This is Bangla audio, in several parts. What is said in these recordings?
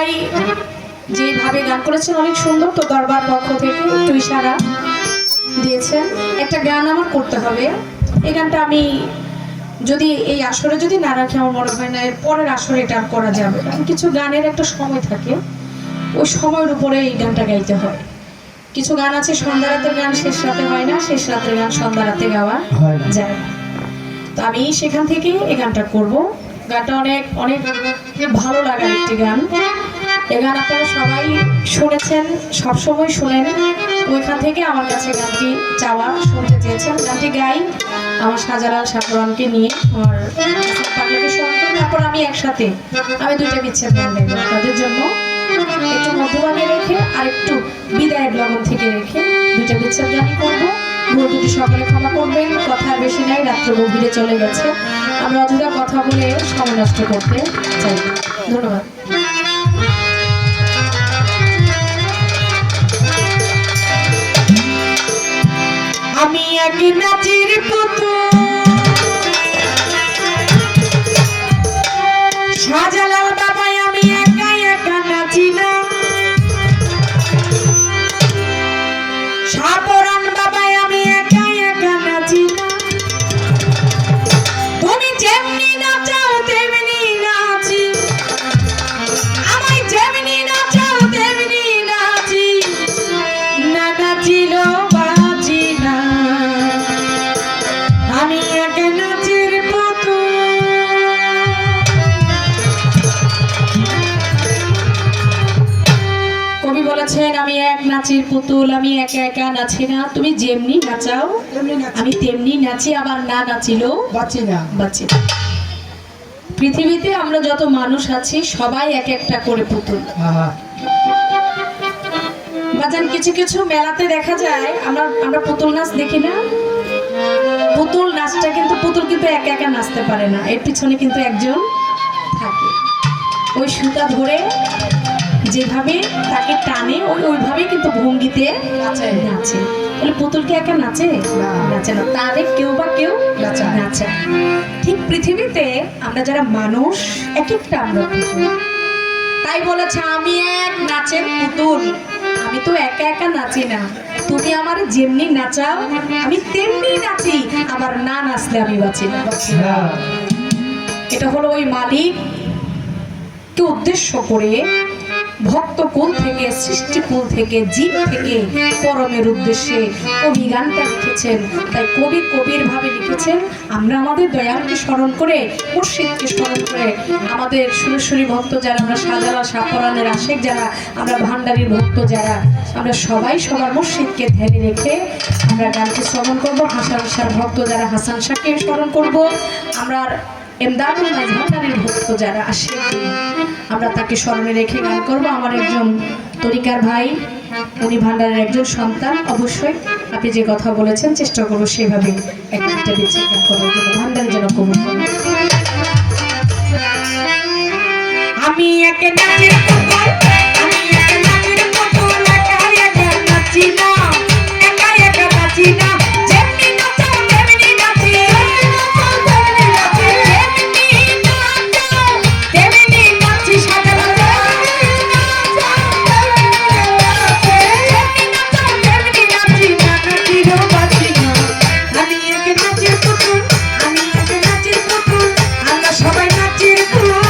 সবাই যেভাবে গান করেছেন অনেক সুন্দর। তো দরবার পক্ষ থেকে একটু ইশারা দিয়েছেন, একটা গান আমার করতে হবে। এই গানটা আমি যদি এই আসরে যদি না রাখি আমার মনে হয় না এর পরের আসরে এটা আর করা যাবে, কারণ কিছু গানের একটা সময় থাকে, ওই সময়ের উপরে এই গানটা গাইতে হয়। কিছু গান আছে সন্ধ্যা রাতের গান শেষ রাতে হয় না, শেষ রাতের গান সন্ধ্যা রাতে গাওয়া যায়। তো আমি সেখান থেকে এই গানটা করব। গানটা অনেক অনেক ভালো লাগার একটি গান। এই গান আপনারা সবাই শুনেছেন, সবসময় শোনেন, ওইখান থেকে আমার কাছে গানটি চাওয়া শুনতে চেয়েছেন। গানটি গাই আমার শাহজালাল শাহপুরানকে নিয়ে, আমার পাগলাকে স্মরণ করে। তারপর আমি একসাথে আমি দুইটা বিচ্ছেদ গান গাইব তাদের জন্য, একটু মধ্যভাগে রেখে আর একটু বিদায়ের লগন থেকে রেখে দুইটা বিচ্ছেদ গানই করবো। ভুল দুটি সকলে ক্ষমা করবেন, কথা বেশি নাই, রাত্র গভীরে চলে গেছে, আমরা অযথা কথা বলে সময় নষ্ট করতে চাই। ধন্যবাদ। আমি এক নাচির পুতুল, শাহজালাল বাবাই আমি একা একা নাচি না, শাহপুরান বাবাই আমি একা একা নাচি না, তুমি যেমনি নাচাও তেমনি নাচি, আমায় যেমনি নাচাও তেমনি নাচি, না নাচিলো বাজি না, আমি এক নাচের পুতুল। কবি বলেছেন আমি এক নাচের পুতুল, আমি একা একা নাচি না, তুমি যেমনি নাচাও আমি তেমনি নাচি, আবার না নাচিলেও বাঁচি না বাঁচি। পৃথিবীতে আমরা যত মানুষ আছি সবাই এক একটা করে পুতুল। বাজান কিছু কিছু মেলাতে দেখা যায় আমরা পুতুল নাচ দেখি না, পুতুল নাচটা কিন্তু পুতুল কিন্তু একা একা নাচতে পারে না, এর পিছনে কিন্তু একজন থাকে, ওই সুতা ধরে যেভাবে তাকে টানে ওইভাবে কিন্তু ভঙ্গিতে নাচে। তাহলে পুতুল কি একা নাচে? নাচে না, তারে কেউ বা কেউ নাচে। ঠিক পৃথিবীতে আমরা যারা মানুষ এক একটা আমরা পুতুল। তাই বলেছে আমি এক নাচের পুতুল, আমি তো একা একা নাচি না, তুমি আমার যেমনি নাচাও আমি তেমনি নাচি, আবার না নাচলে আমি বাঁচি না। এটা হলো ওই মালিককে উদ্দেশ্য করে ভক্ত কুল থেকে, সৃষ্টি কুল থেকে, জীব থেকে পরমের উদ্দেশ্যে কবি গানটা লিখেছেন। তাই কবি কবির ভাবে লিখেছেন, আমরা আমাদের দয়ালকে স্মরণ করে, মুর্শিদকে স্মরণ করে, আমাদের সুরেশ্বরী ভক্ত যারা, আমরা শাহজালাল শাহপুরানের আশেক যারা, আমরা ভান্ডারীর ভক্ত যারা, আমরা সবাই সবার মুর্শিদকে ধ্যানে রেখে আমরা গানকে শ্রবণ করবো। হাসান শাহর ভক্ত যারা হাসান শাহকে স্মরণ করবো, আমরা এমদাদুল ভান্ডারীর ভক্ত যারা আশেক আমরা তাকে স্মরণে রেখে গান করবো। আমার একজন তরিকার ভাই, উনি ভান্ডারের একজন সন্তান, অবশ্যই আপনি যে কথা বলেছেন চেষ্টা করবো সেভাবে একটা বিচ্ছেদ গান করার জন্য, ভান্ডারের যেন কবুল করেন। আমি এক নাচের পুতুল, আমি এক নাচের পুতুল, একা একা নাচি না, একা একা নাচি না, যেমনি নাচাও তেমনি নাচি, তেমনি নাচি, শাহজালাল তেমনি নাচি, না নাচিলেও বাঁচি না। আমি এক নাচের পুতুল, আমি এক নাচের পুতুল, আমরা সবাই নাচের পুতুল।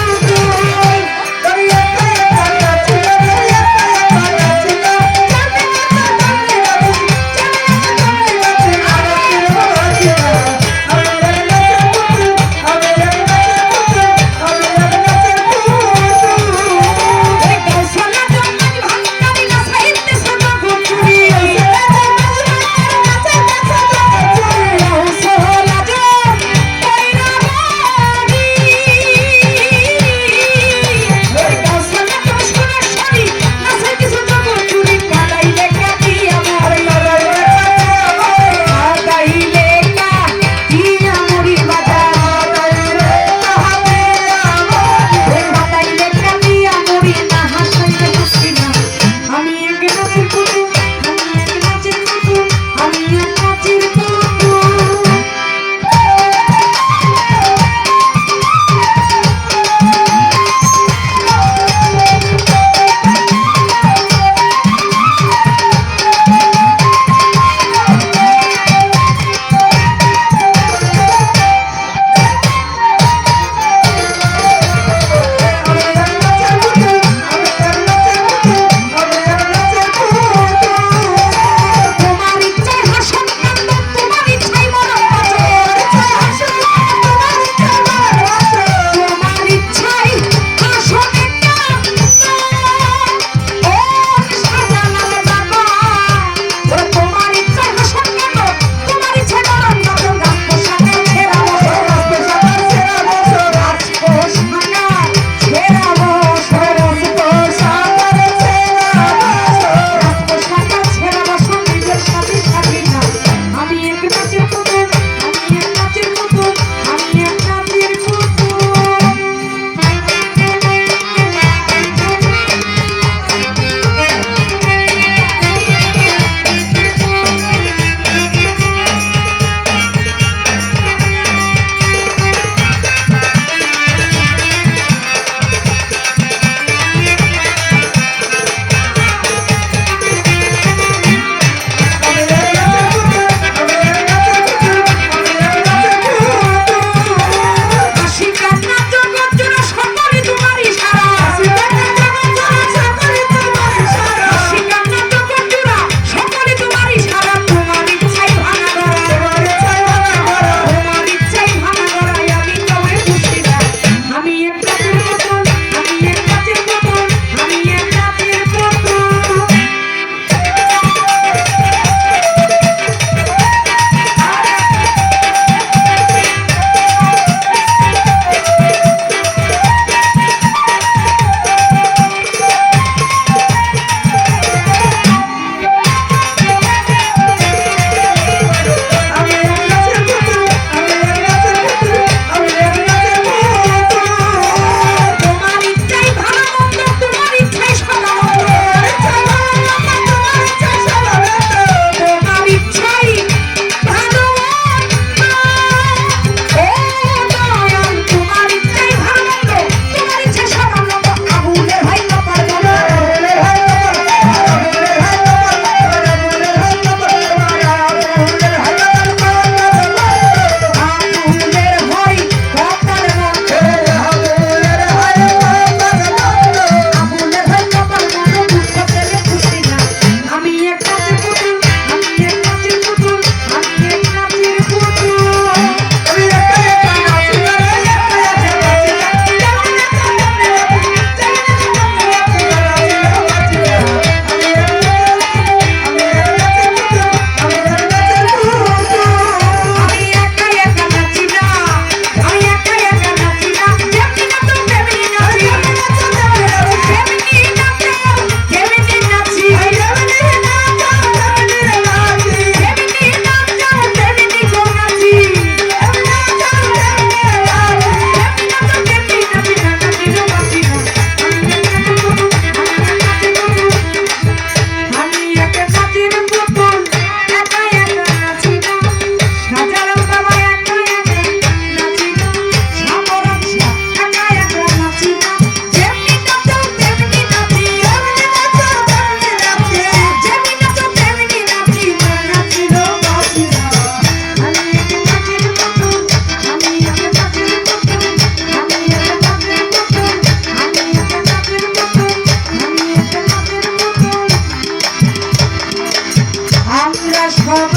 সব